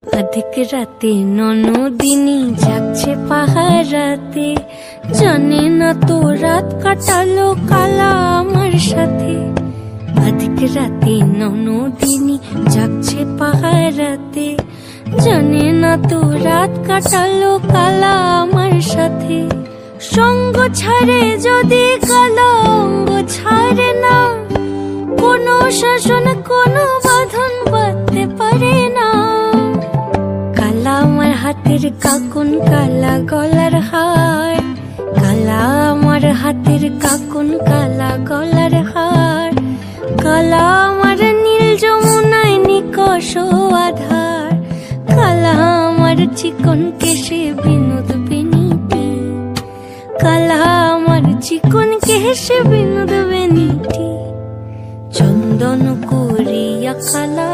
अधिक राते ননদিনী যাচ্ছে পাহারাতে, জানে না তো রাত কাটালো কালা আমার সাথে। अधिक রাতে ননদিনী যাচ্ছে পাহারাতে, জানে না তো রাত কাটালো কালা আমার সাথে। সঙ্গ ছাড়ে যদি কালা অঙ্গ ছাড়ে না, কোনো শাসন কোনো বাঁধন বাঁধতে পারে না। কালা আমার হাতের কাকুন কালা গলার হার, কালা আমার হাতের কাকুন কালা গলার হার। কালা আমার নীল যমুনায় নিকষ আধার, কালা আমার চিকন কেশে বিনোদ বেনিটি, কালা আমার চিকন কেশে বিনোদ বেনিটি। চন্দন করিয়া কালা